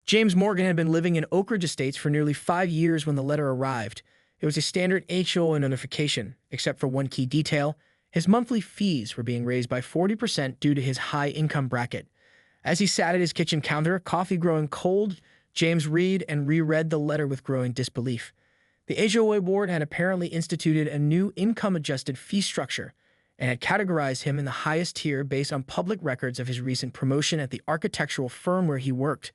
James Morgan had been living in Oak Ridge Estates for nearly 5 years when the letter arrived. It was a standard HOA notification, except for one key detail. His monthly fees were being raised by 40% due to his high income bracket. As he sat at his kitchen counter, coffee growing cold, James read and reread the letter with growing disbelief. The HOA board had apparently instituted a new income-adjusted fee structure and had categorized him in the highest tier based on public records of his recent promotion at the architectural firm where he worked.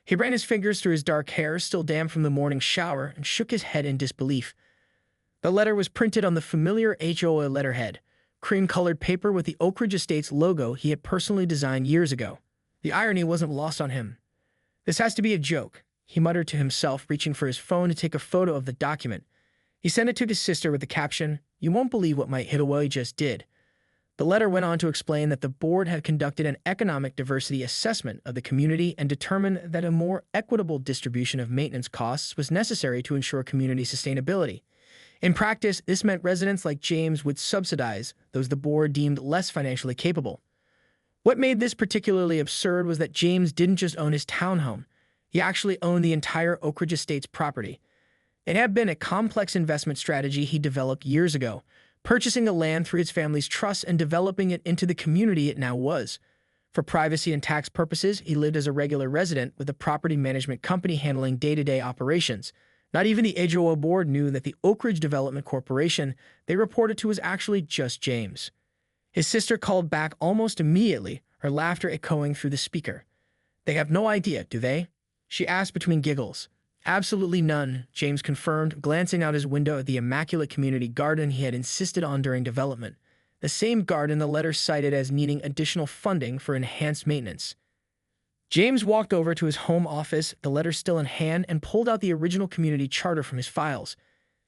He ran his fingers through his dark hair, still damp from the morning shower, and shook his head in disbelief. The letter was printed on the familiar HOA letterhead, cream-colored paper with the Oak Ridge Estates logo he had personally designed years ago. The irony wasn't lost on him. "This has to be a joke," he muttered to himself, reaching for his phone to take a photo of the document. He sent it to his sister with the caption, "You won't believe what my HOA just did." The letter went on to explain that the board had conducted an economic diversity assessment of the community and determined that a more equitable distribution of maintenance costs was necessary to ensure community sustainability. In practice, this meant residents like James would subsidize those the board deemed less financially capable. What made this particularly absurd was that James didn't just own his townhome. He actually owned the entire Oak Ridge Estates property. It had been a complex investment strategy he developed years ago, purchasing the land through his family's trust and developing it into the community it now was. For privacy and tax purposes, he lived as a regular resident with a property management company handling day-to-day operations. Not even the HOA board knew that the Oak Ridge Development Corporation they reported to was actually just James. His sister called back almost immediately, her laughter echoing through the speaker. "They have no idea, do they?" she asked between giggles. "Absolutely none," James confirmed, glancing out his window at the immaculate community garden he had insisted on during development. The same garden the letter cited as needing additional funding for enhanced maintenance. James walked over to his home office, the letter still in hand, and pulled out the original community charter from his files.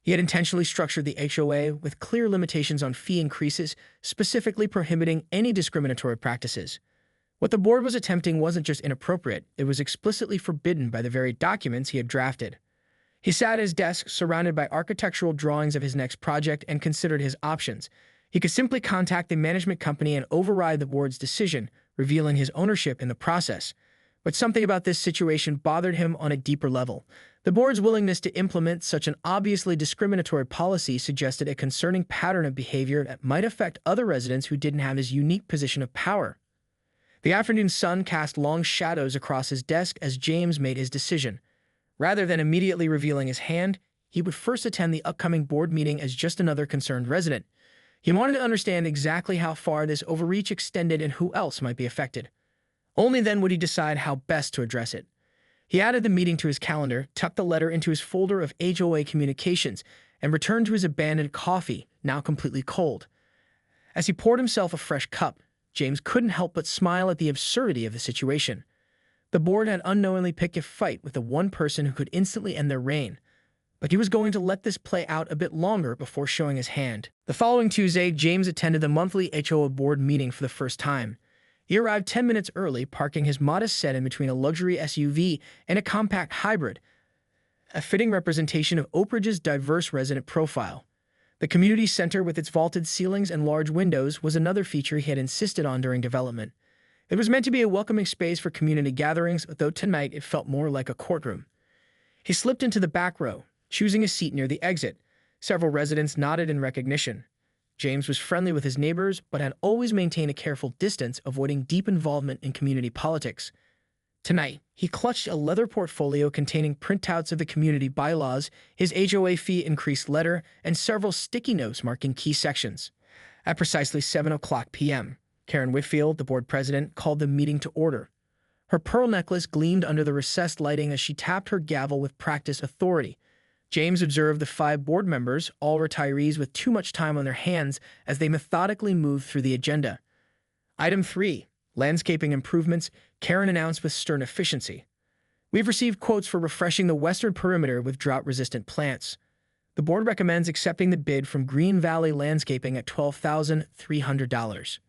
He had intentionally structured the HOA with clear limitations on fee increases, specifically prohibiting any discriminatory practices. What the board was attempting wasn't just inappropriate, it was explicitly forbidden by the very documents he had drafted. He sat at his desk, surrounded by architectural drawings of his next project, and considered his options. He could simply contact the management company and override the board's decision, revealing his ownership in the process. But something about this situation bothered him on a deeper level. The board's willingness to implement such an obviously discriminatory policy suggested a concerning pattern of behavior that might affect other residents who didn't have his unique position of power. The afternoon sun cast long shadows across his desk as James made his decision. Rather than immediately revealing his hand, he would first attend the upcoming board meeting as just another concerned resident. He wanted to understand exactly how far this overreach extended and who else might be affected. Only then would he decide how best to address it. He added the meeting to his calendar, tucked the letter into his folder of HOA communications, and returned to his abandoned coffee, now completely cold. As he poured himself a fresh cup, James couldn't help but smile at the absurdity of the situation. The board had unknowingly picked a fight with the one person who could instantly end their reign, but he was going to let this play out a bit longer before showing his hand. The following Tuesday, James attended the monthly HOA board meeting for the first time. He arrived 10 minutes early, parking his modest set in between a luxury SUV and a compact hybrid, a fitting representation of Oak Ridge's diverse resident profile. The community center with its vaulted ceilings and large windows was another feature he had insisted on during development. It was meant to be a welcoming space for community gatherings, though tonight it felt more like a courtroom. He slipped into the back row, choosing a seat near the exit. Several residents nodded in recognition. James was friendly with his neighbors, but had always maintained a careful distance, avoiding deep involvement in community politics. Tonight, he clutched a leather portfolio containing printouts of the community bylaws, his HOA fee increase letter, and several sticky notes marking key sections. At precisely 7:00 p.m., Karen Whitfield, the board president, called the meeting to order. Her pearl necklace gleamed under the recessed lighting as she tapped her gavel with practiced authority. James observed the 5 board members, all retirees with too much time on their hands, as they methodically moved through the agenda. Item 3. Landscaping improvements, Karen announced with stern efficiency. "We've received quotes for refreshing the western perimeter with drought-resistant plants. The board recommends accepting the bid from Green Valley Landscaping at $12,300.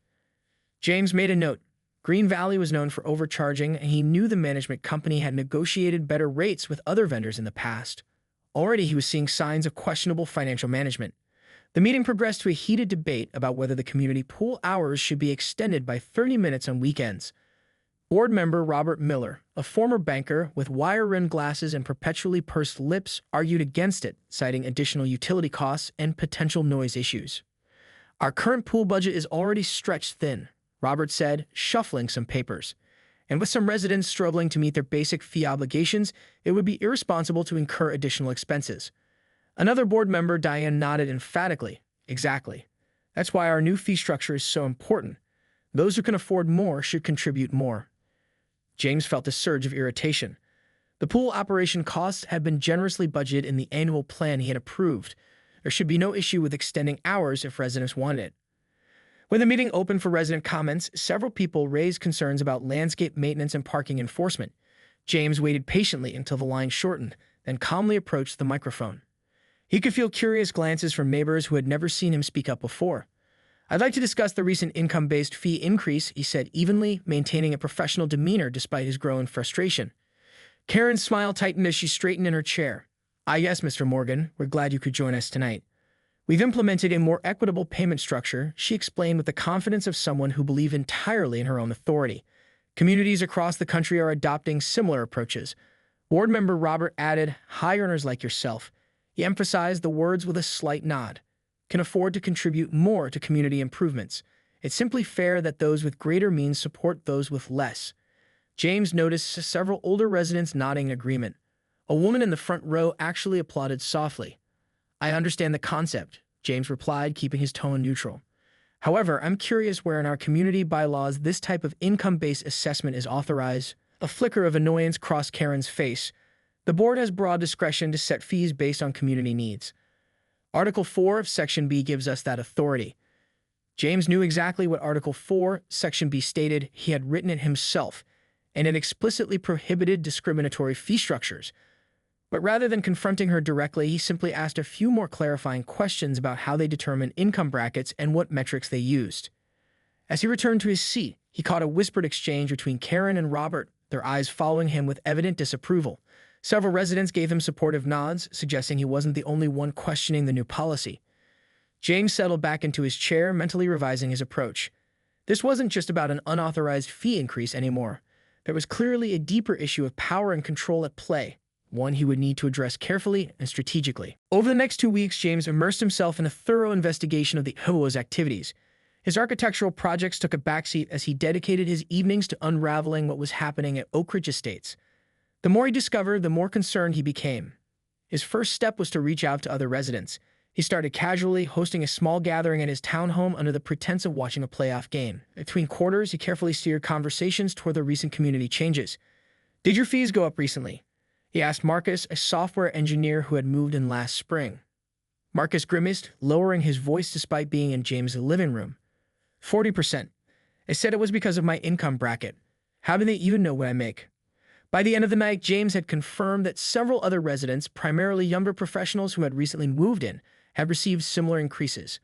James made a note. Green Valley was known for overcharging, and he knew the management company had negotiated better rates with other vendors in the past. Already he was seeing signs of questionable financial management. The meeting progressed to a heated debate about whether the community pool hours should be extended by 30 minutes on weekends. Board member Robert Miller, a former banker with wire-rimmed glasses and perpetually pursed lips, argued against it, citing additional utility costs and potential noise issues. "Our current pool budget is already stretched thin," Robert said, shuffling some papers. "And with some residents struggling to meet their basic fee obligations, it would be irresponsible to incur additional expenses." Another board member, Diane, nodded emphatically. "Exactly. That's why our new fee structure is so important. Those who can afford more should contribute more." James felt a surge of irritation. The pool operation costs had been generously budgeted in the annual plan he had approved. There should be no issue with extending hours if residents wanted it. When the meeting opened for resident comments, several people raised concerns about landscape maintenance and parking enforcement. James waited patiently until the line shortened, then calmly approached the microphone. He could feel curious glances from neighbors who had never seen him speak up before. "I'd like to discuss the recent income-based fee increase," he said evenly, maintaining a professional demeanor despite his growing frustration. Karen's smile tightened as she straightened in her chair. "Ah, yes, Mr. Morgan, we're glad you could join us tonight. We've implemented a more equitable payment structure," she explained with the confidence of someone who believed entirely in her own authority. "Communities across the country are adopting similar approaches." Board member Robert added, "High earners like yourself," he emphasized the words with a slight nod, "can afford to contribute more to community improvements. It's simply fair that those with greater means support those with less." James noticed several older residents nodding in agreement. A woman in the front row actually applauded softly. "I understand the concept," James replied, keeping his tone neutral. "However, I'm curious where in our community bylaws this type of income-based assessment is authorized." A flicker of annoyance crossed Karen's face. "The board has broad discretion to set fees based on community needs. Article 4 of Section B gives us that authority." James knew exactly what Article 4, Section B stated. He had written it himself, and it explicitly prohibited discriminatory fee structures. But rather than confronting her directly, he simply asked a few more clarifying questions about how they determined income brackets and what metrics they used. As he returned to his seat, he caught a whispered exchange between Karen and Robert, their eyes following him with evident disapproval. Several residents gave him supportive nods, suggesting he wasn't the only one questioning the new policy. James settled back into his chair, mentally revising his approach. This wasn't just about an unauthorized fee increase anymore. There was clearly a deeper issue of power and control at play, one he would need to address carefully and strategically. Over the next 2 weeks, James immersed himself in a thorough investigation of the HOA's activities. His architectural projects took a backseat as he dedicated his evenings to unraveling what was happening at Oak Ridge Estates. The more he discovered, the more concerned he became. His first step was to reach out to other residents. He started casually, hosting a small gathering at his townhome under the pretense of watching a playoff game. Between quarters, he carefully steered conversations toward the recent community changes. "Did your fees go up recently?" he asked Marcus, a software engineer who had moved in last spring. Marcus grimaced, lowering his voice despite being in James' living room. 40%. I said it was because of my income bracket. How do they even know what I make?" By the end of the night, James had confirmed that several other residents, primarily younger professionals who had recently moved in, had received similar increases.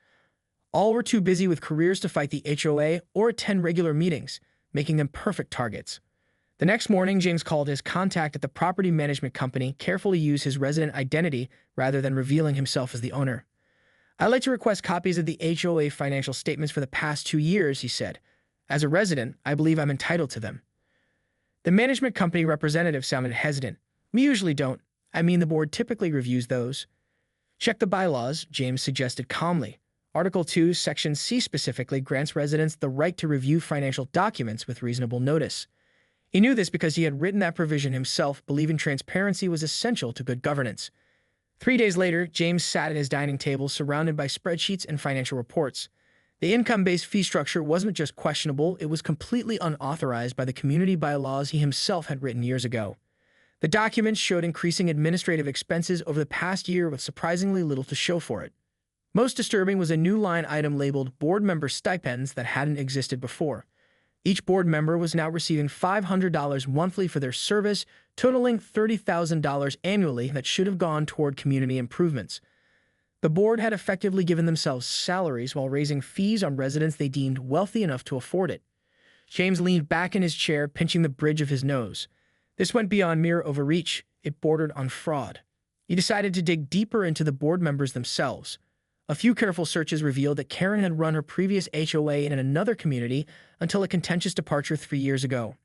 All were too busy with careers to fight the HOA or attend regular meetings, making them perfect targets. The next morning, James called his contact at the property management company, carefully used his resident identity rather than revealing himself as the owner. "I'd like to request copies of the HOA financial statements for the past 2 years," he said. "As a resident, I believe I'm entitled to them." The management company representative sounded hesitant. "We usually don't. I mean, the board typically reviews those." "Check the bylaws," James suggested calmly. Article 2, Section C specifically grants residents the right to review financial documents with reasonable notice. He knew this because he had written that provision himself, believing transparency was essential to good governance. 3 days later, James sat at his dining table surrounded by spreadsheets and financial reports. The income-based fee structure wasn't just questionable, it was completely unauthorized by the community bylaws he himself had written years ago. The documents showed increasing administrative expenses over the past year with surprisingly little to show for it. Most disturbing was a new line item labeled board member stipends that hadn't existed before. Each board member was now receiving $500 monthly for their service, totaling $30,000 annually that should have gone toward community improvements. The board had effectively given themselves salaries while raising fees on residents they deemed wealthy enough to afford it. James leaned back in his chair, pinching the bridge of his nose. This went beyond mere overreach. It bordered on fraud. He decided to dig deeper into the board members themselves. A few careful searches revealed that Karen had run her previous HOA in another community until a contentious departure 3 years ago.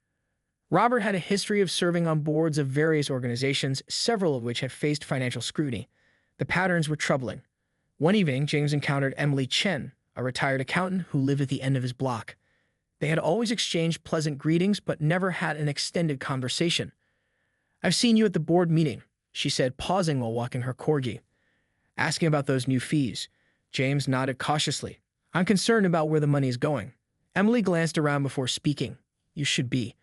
Robert had a history of serving on boards of various organizations, several of which had faced financial scrutiny. The patterns were troubling. One evening, James encountered Emily Chen, a retired accountant who lived at the end of his block. They had always exchanged pleasant greetings but never had an extended conversation. "I've seen you at the board meeting," she said, pausing while walking her corgi. Asking about those new fees. James nodded cautiously. "I'm concerned about where the money is going." Emily glanced around before speaking. "You should be.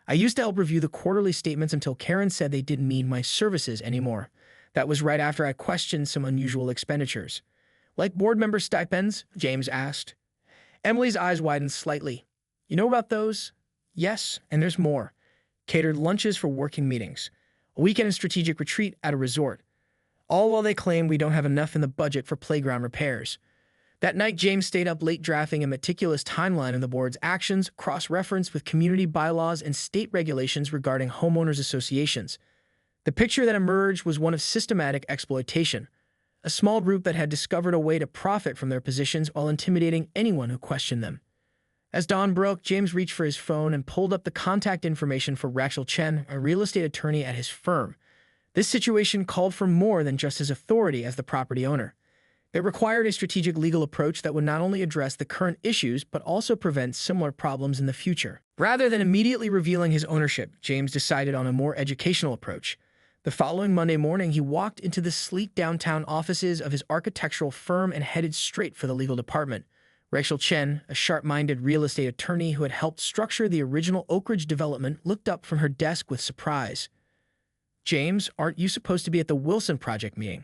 I used to help review the quarterly statements until Karen said they didn't need my services anymore. That was right after I questioned some unusual expenditures." "Like board member stipends?" James asked. Emily's eyes widened slightly. "You know about those?" "Yes, and there's more. Catered lunches for working meetings. A weekend and strategic retreat at a resort. All while they claim we don't have enough in the budget for playground repairs." That night, James stayed up late drafting a meticulous timeline of the board's actions, cross-referenced with community bylaws and state regulations regarding homeowners associations. The picture that emerged was one of systematic exploitation, a small group that had discovered a way to profit from their positions while intimidating anyone who questioned them. As dawn broke, James reached for his phone and pulled up the contact information for Rachel Chen, a real estate attorney at his firm. This situation called for more than just his authority as the property owner. It required a strategic legal approach that would not only address the current issues but also prevent similar problems in the future. Rather than immediately revealing his ownership, James decided on a more educational approach. The following Monday morning, he walked into the sleek downtown offices of his architectural firm and headed straight for the legal department. Rachel Chen, a sharp-minded real estate attorney who had helped structure the original Oak Ridge development, looked up from her desk with surprise. "James, aren't you supposed to be at the Wilson Project meeting?"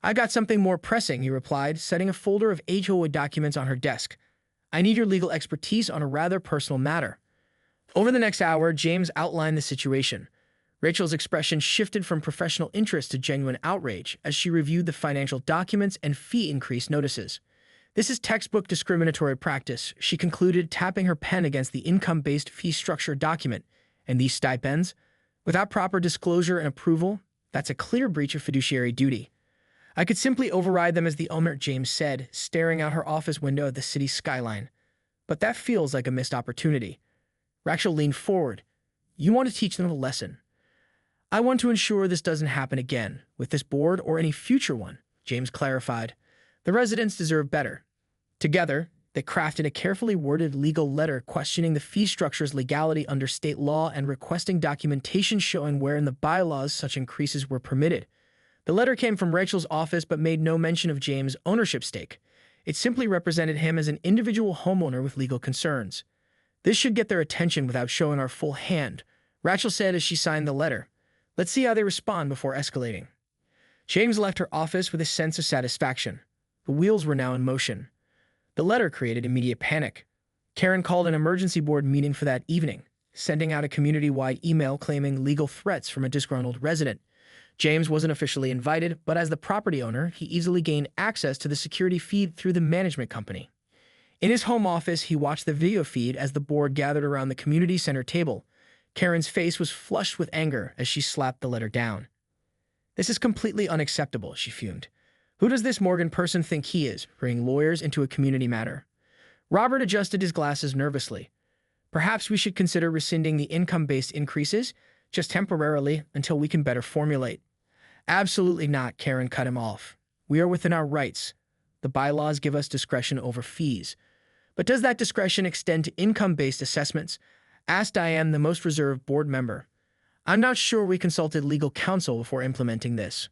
"I got something more pressing," he replied, setting a folder of HOA documents on her desk. "I need your legal expertise on a rather personal matter." Over the next hour, James outlined the situation. Rachel's expression shifted from professional interest to genuine outrage as she reviewed the financial documents and fee increase notices. "This is textbook discriminatory practice," she concluded, tapping her pen against the income-based fee structure document. "And these stipends? Without proper disclosure and approval, that's a clear breach of fiduciary duty. I could simply override them as the owner," James said, staring out her office window at the city skyline. "But that feels like a missed opportunity." Rachel leaned forward. "You want to teach them a lesson." "I want to ensure this doesn't happen again, with this board or any future one," James clarified. "The residents deserve better." Together, they crafted a carefully worded legal letter questioning the fee structure's legality under state law and requesting documentation showing where in the bylaws such increases were permitted. The letter came from Rachel's office but made no mention of James' ownership stake. It simply represented him as an individual homeowner with legal concerns. "This should get their attention without showing our full hand," Rachel said as she signed the letter. "Let's see how they respond before escalating." James left her office with a sense of satisfaction. The wheels were now in motion. The letter created immediate panic. Karen called an emergency board meeting for that evening, sending out a community-wide email claiming legal threats from a disgruntled resident. James wasn't officially invited, but as the property owner, he easily gained access to the security feed through the management company. In his home office, he watched the video feed as the board gathered around the community center table. Karen's face was flushed with anger as she slapped the letter down. "This is completely unacceptable," she fumed. "Who does this Morgan person think he is, bringing lawyers into a community matter?" Robert adjusted his glasses nervously. "Perhaps we should consider rescinding the income-based increases, just temporarily, until we can better formulate." "Absolutely not," Karen cut him off. "We are within our rights. The bylaws give us discretion over fees. But does that discretion extend to income-based assessments?" asked Diane, the most reserved board member. "I'm not sure we consulted legal counsel before implementing this."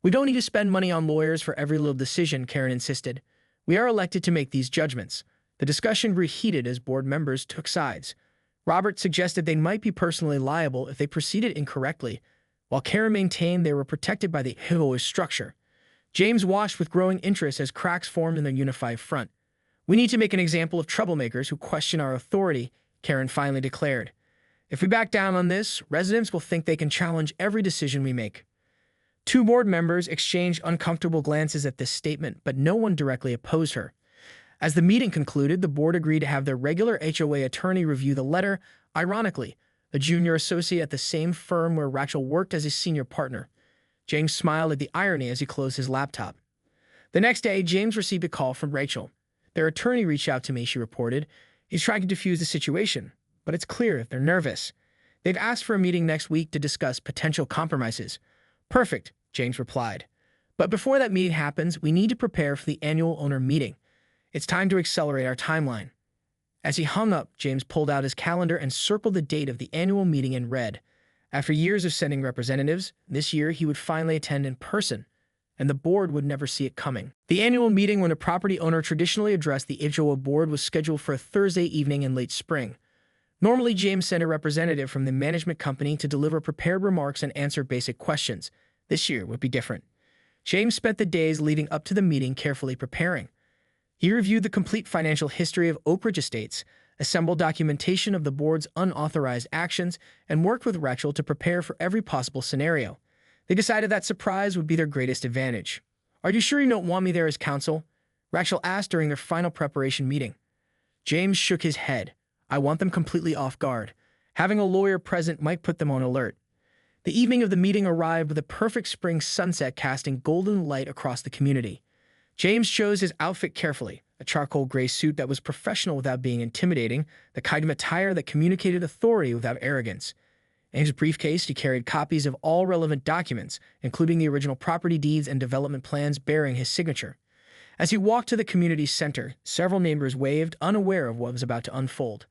"We don't need to spend money on lawyers for every little decision," Karen insisted. "We are elected to make these judgments." The discussion grew heated as board members took sides. Robert suggested they might be personally liable if they proceeded incorrectly, while Karen maintained they were protected by the HOA structure. James watched with growing interest as cracks formed in their unified front. "We need to make an example of troublemakers who question our authority," Karen finally declared. "If we back down on this, residents will think they can challenge every decision we make." Two board members exchanged uncomfortable glances at this statement, but no one directly opposed her. As the meeting concluded, the board agreed to have their regular HOA attorney review the letter, ironically, a junior associate at the same firm where Rachel worked as a senior partner. James smiled at the irony as he closed his laptop. The next day, James received a call from Rachel. "Their attorney reached out to me," she reported. "He's trying to defuse the situation, but it's clear they're nervous." They've asked for a meeting next week to discuss potential compromises. Perfect, James replied. But before that meeting happens, we need to prepare for the annual owner meeting. It's time to accelerate our timeline. As he hung up, James pulled out his calendar and circled the date of the annual meeting in red. After years of sending representatives, this year he would finally attend in person, and the board would never see it coming. The annual meeting, when a property owner traditionally addressed the HOA board, was scheduled for a Thursday evening in late spring. Normally, James sent a representative from the management company to deliver prepared remarks and answer basic questions. This year would be different. James spent the days leading up to the meeting carefully preparing. He reviewed the complete financial history of Oak Ridge Estates, assembled documentation of the board's unauthorized actions, and worked with Rachel to prepare for every possible scenario. They decided that surprise would be their greatest advantage. "Are you sure you don't want me there as counsel?" Rachel asked during their final preparation meeting. James shook his head. "I want them completely off guard. Having a lawyer present might put them on alert." The evening of the meeting arrived with a perfect spring sunset casting golden light across the community. James chose his outfit carefully, a charcoal gray suit that was professional without being intimidating, the kind of attire that communicated authority without arrogance. In his briefcase, he carried copies of all relevant documents, including the original property deeds and development plans bearing his signature. As he walked to the community center, several neighbors waved, unaware of what was about to unfold.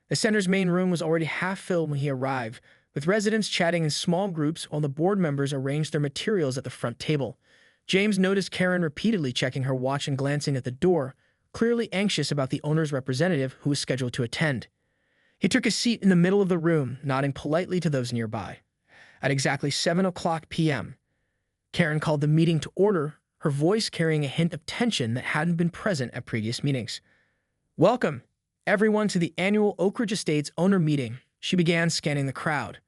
The center's main room was already half filled when he arrived, with residents chatting in small groups while the board members arranged their materials at the front table. James noticed Karen repeatedly checking her watch and glancing at the door, clearly anxious about the owner's representative who was scheduled to attend. He took a seat in the middle of the room, nodding politely to those nearby. At exactly 7 p.m., Karen called the meeting to order, her voice carrying a hint of tension that hadn't been present at previous meetings. "Welcome, everyone, to the annual Oak Ridge Estates owner meeting," she began, scanning the crowd.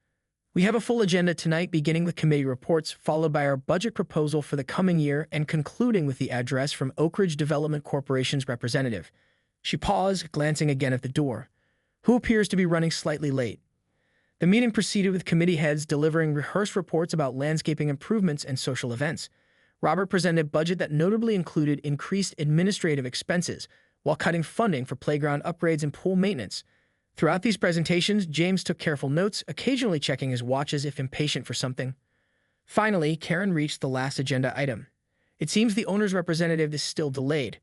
"We have a full agenda tonight, beginning with committee reports, followed by our budget proposal for the coming year, and concluding with the address from Oak Ridge Development Corporation's representative." She paused, glancing again at the door, who appears to be running slightly late. The meeting proceeded with committee heads delivering rehearsed reports about landscaping improvements and social events. Robert presented a budget that notably included increased administrative expenses while cutting funding for playground upgrades and pool maintenance. Throughout these presentations, James took careful notes, occasionally checking his watch as if impatient for something. Finally, Karen reached the last agenda item. "It seems the owner's representative is still delayed.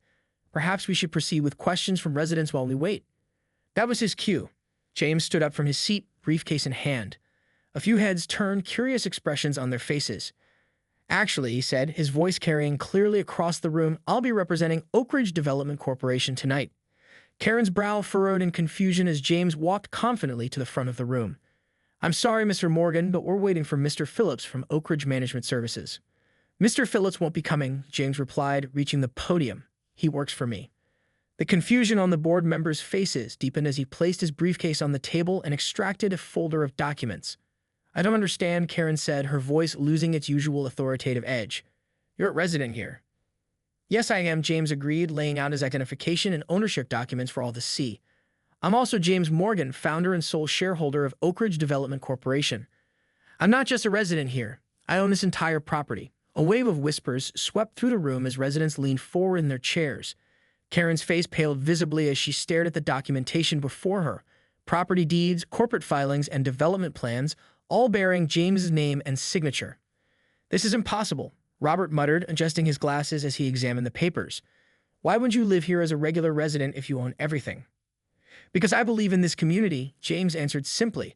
Perhaps we should proceed with questions from residents while we wait." That was his cue. James stood up from his seat, briefcase in hand. A few heads turned, curious expressions on their faces. "Actually," he said, his voice carrying clearly across the room, "I'll be representing Oak Ridge Development Corporation tonight." Karen's brow furrowed in confusion as James walked confidently to the front of the room. "I'm sorry, Mr. Morgan, but we're waiting for Mr. Phillips from Oak Ridge Management Services." "Mr. Phillips won't be coming," James replied, reaching the podium. "He works for me." The confusion on the board members' faces deepened as he placed his briefcase on the table and extracted a folder of documents. "I don't understand," Karen said, her voice losing its usual authoritative edge. "You're a resident here." "Yes, I am," James agreed, laying out his identification and ownership documents for all to see. "I'm also James Morgan, founder and sole shareholder of Oak Ridge Development Corporation. I'm not just a resident here. I own this entire property." A wave of whispers swept through the room as residents leaned forward in their chairs. Karen's face paled visibly as she stared at the documentation before her. Property deeds, corporate filings, and development plans, all bearing James's name and signature. "This is impossible," Robert muttered, adjusting his glasses as he examined the papers. "Why would you live here as a regular resident if you own everything?" "Because I believe in this community," James answered simply.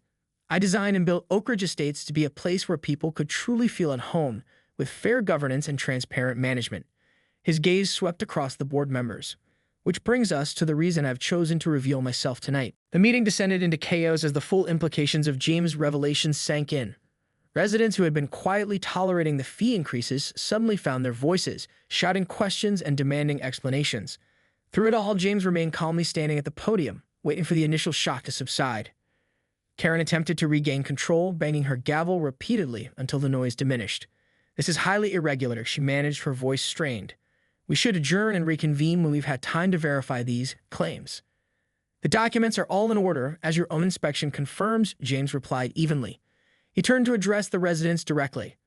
"I designed and built Oak Ridge Estates to be a place where people could truly feel at home, with fair governance and transparent management." His gaze swept across the board members. "Which brings us to the reason I've chosen to reveal myself tonight." The meeting descended into chaos as the full implications of James' revelations sank in. Residents who had been quietly tolerating the fee increases suddenly found their voices, shouting questions and demanding explanations. Through it all, James remained calmly standing at the podium, waiting for the initial shock to subside. Karen attempted to regain control, banging her gavel repeatedly until the noise diminished. "This is highly irregular," she managed, her voice strained. "We should adjourn and reconvene when we've had time to verify these claims." "The documents are all in order, as your own inspection confirms," James replied evenly. He turned to address the residents directly.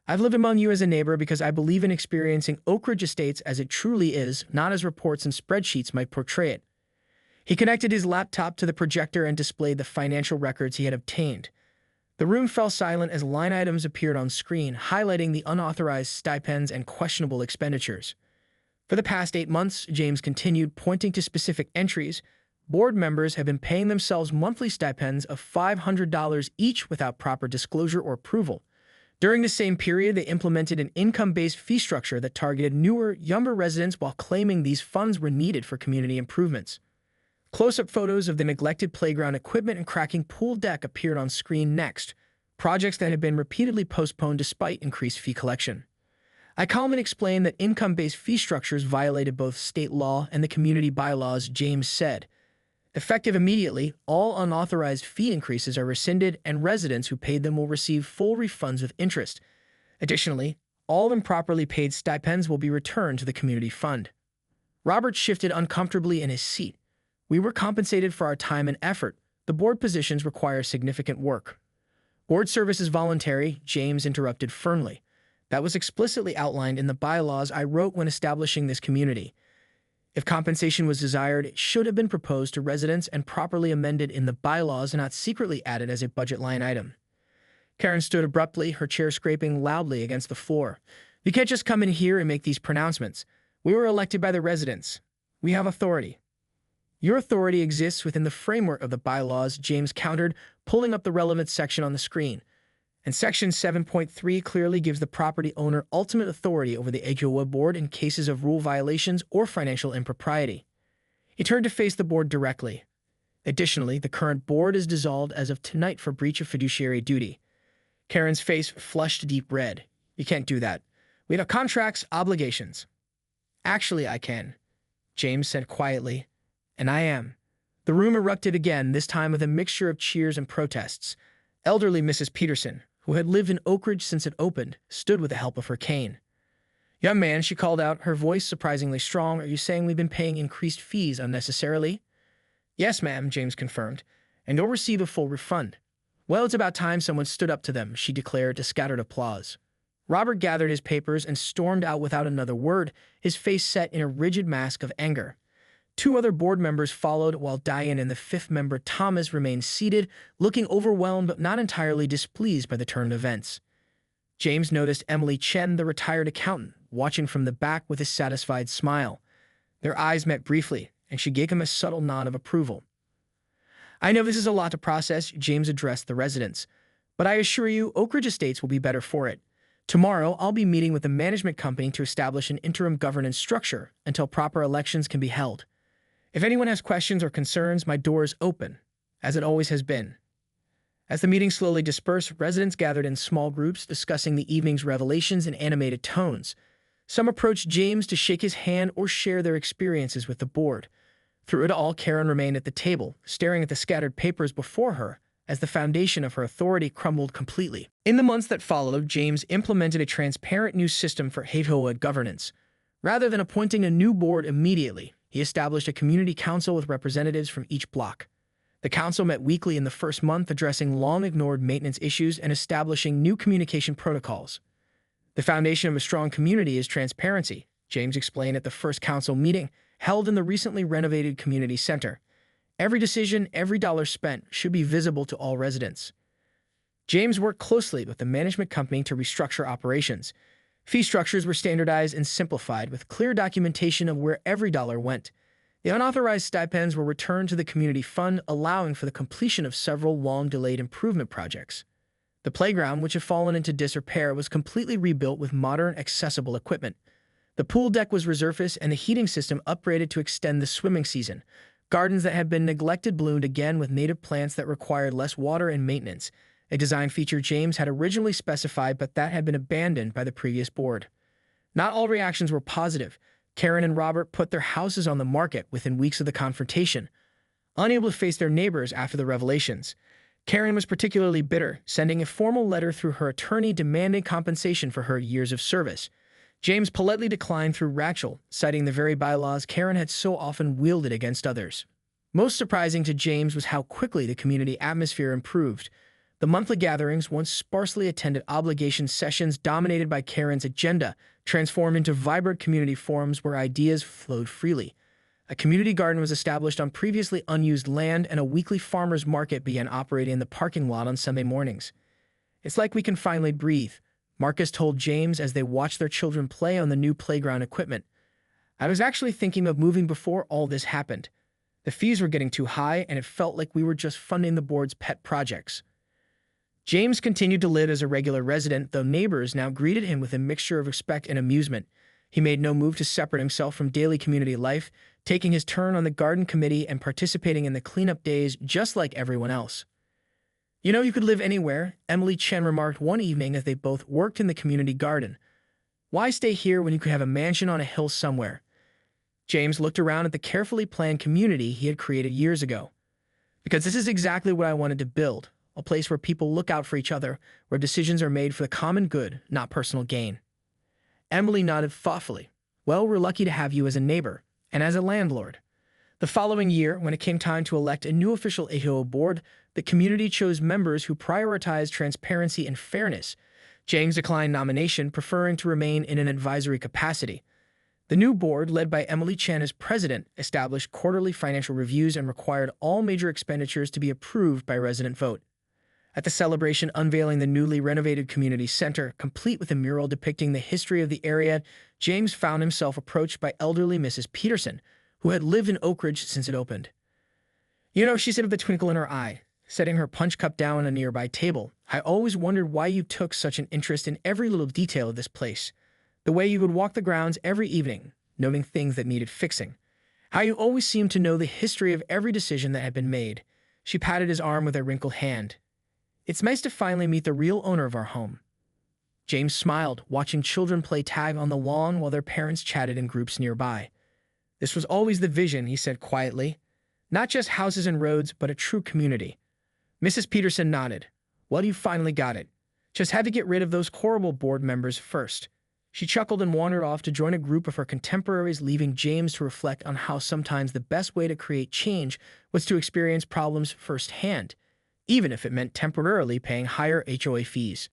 "I've lived among you as a neighbor because I believe in experiencing Oak Ridge Estates as it truly is, not as reports and spreadsheets might portray it." He connected his laptop to the projector and displayed the financial records he had obtained. The room fell silent as line items appeared on screen, highlighting the unauthorized stipends and questionable expenditures. For the past 8 months, James continued, pointing to specific entries. Board members have been paying themselves monthly stipends of $500 each without proper disclosure or approval. During the same period, they implemented an income-based fee structure that targeted newer, younger residents while claiming these funds were needed for community improvements. Close-up photos of the neglected playground equipment and cracking pool deck appeared on screen next, projects that had been repeatedly postponed despite increased fee collection. I calmly explained that income-based fee structures violated both state law and the community bylaws, James said. Effective immediately, all unauthorized fee increases are rescinded and residents who paid them will receive full refunds with interest. Additionally, all improperly paid stipends will be returned to the community fund. Robert shifted uncomfortably in his seat. We were compensated for our time and effort. The board positions require significant work. Board service is voluntary, James interrupted firmly. That was explicitly outlined in the bylaws I wrote when establishing this community. If compensation was desired, it should have been proposed to residents and properly amended in the bylaws and not secretly added as a budget line item. Karen stood abruptly, her chair scraping loudly against the floor. You can't just come in here and make these pronouncements. We were elected by the residents. We have authority. Your authority exists within the framework of the bylaws, James countered, pulling up the relevant section on the screen. And Section 7.3 clearly gives the property owner ultimate authority over the HOA board in cases of rule violations or financial impropriety. He turned to face the board directly. Additionally, the current board is dissolved as of tonight for breach of fiduciary duty. Karen's face flushed deep red. You can't do that. We have contracts, obligations. Actually, I can, James said quietly. And I am. The room erupted again, this time with a mixture of cheers and protests. Elderly Mrs. Peterson, who had lived in Oak Ridge since it opened, stood with the help of her cane. Young man, she called out, her voice surprisingly strong, are you saying we've been paying increased fees unnecessarily? Yes, ma'am, James confirmed, and you'll receive a full refund. Well, it's about time someone stood up to them, she declared to scattered applause. Robert gathered his papers and stormed out without another word, his face set in a rigid mask of anger. 2 other board members followed, while Diane and the 5th member, Thomas, remained seated, looking overwhelmed but not entirely displeased by the turn of events. James noticed Emily Chen, the retired accountant, watching from the back with a satisfied smile. Their eyes met briefly, and she gave him a subtle nod of approval. I know this is a lot to process, James addressed the residents, but I assure you Oak Ridge Estates will be better for it. Tomorrow, I'll be meeting with the management company to establish an interim governance structure until proper elections can be held. If anyone has questions or concerns, my door is open, as it always has been. As the meeting slowly dispersed, residents gathered in small groups, discussing the evening's revelations in animated tones. Some approached James to shake his hand or share their experiences with the board. Through it all, Karen remained at the table, staring at the scattered papers before her, as the foundation of her authority crumbled completely. In the months that followed, James implemented a transparent new system for HOA governance. Rather than appointing a new board immediately, he established a community council with representatives from each block. The council met weekly in the first month, addressing long-ignored maintenance issues and establishing new communication protocols. The foundation of a strong community is transparency, James explained at the first council meeting, held in the recently renovated community center. Every decision, every dollar spent, should be visible to all residents. James worked closely with the management company to restructure operations. Fee structures were standardized and simplified, with clear documentation of where every dollar went. The unauthorized stipends were returned to the community fund, allowing for the completion of several long-delayed improvement projects. The playground, which had fallen into disrepair, was completely rebuilt with modern, accessible equipment. The pool deck was resurfaced and the heating system upgraded to extend the swimming season. Gardens that had been neglected bloomed again with native plants that required less water and maintenance, a design feature James had originally specified but that had been abandoned by the previous board. Not all reactions were positive. Karen and Robert put their houses on the market within weeks of the confrontation, unable to face their neighbors after the revelations. Karen was particularly bitter, sending a formal letter through her attorney demanding compensation for her years of service. James politely declined through Rachel, citing the very bylaws Karen had so often wielded against others. Most surprising to James was how quickly the community atmosphere improved. The monthly gatherings, once sparsely attended obligation sessions dominated by Karen's agenda, transformed into vibrant community forums where ideas flowed freely. A community garden was established on previously unused land, and a weekly farmers market began operating in the parking lot on Sunday mornings. It's like we can finally breathe, Marcus told James as they watched their children play on the new playground equipment. I was actually thinking of moving before all this happened. The fees were getting too high, and it felt like we were just funding the board's pet projects. James continued to live as a regular resident, though neighbors now greeted him with a mixture of respect and amusement. He made no move to separate himself from daily community life, taking his turn on the garden committee and participating in the cleanup days just like everyone else. You know, you could live anywhere, Emily Chen remarked one evening as they both worked in the community garden. Why stay here when you could have a mansion on a hill somewhere? James looked around at the carefully planned community he had created years ago. Because this is exactly what I wanted to build, a place where people look out for each other, where decisions are made for the common good, not personal gain. Emily nodded thoughtfully. Well, we're lucky to have you as a neighbor, and as a landlord. The following year, when it came time to elect a new official HOA board, the community chose members who prioritized transparency and fairness. James declined nomination, preferring to remain in an advisory capacity. The new board, led by Emily Chen as president, established quarterly financial reviews and required all major expenditures to be approved by resident vote. At the celebration unveiling the newly renovated community center, complete with a mural depicting the history of the area, James found himself approached by elderly Mrs. Peterson, who had lived in Oak Ridge since it opened. You know, she said with a twinkle in her eye, setting her punch cup down on a nearby table, I always wondered why you took such an interest in every little detail of this place. The way you would walk the grounds every evening, noting things that needed fixing. How you always seemed to know the history of every decision that had been made. She patted his arm with a wrinkled hand. It's nice to finally meet the real owner of our home. James smiled, watching children play tag on the lawn while their parents chatted in groups nearby. This was always the vision, he said quietly. Not just houses and roads, but a true community. Mrs. Peterson nodded. Well, you finally got it. Just had to get rid of those horrible board members first. She chuckled and wandered off to join a group of her contemporaries, leaving James to reflect on how sometimes the best way to create change was to experience problems firsthand, even if it meant temporarily paying higher HOA fees.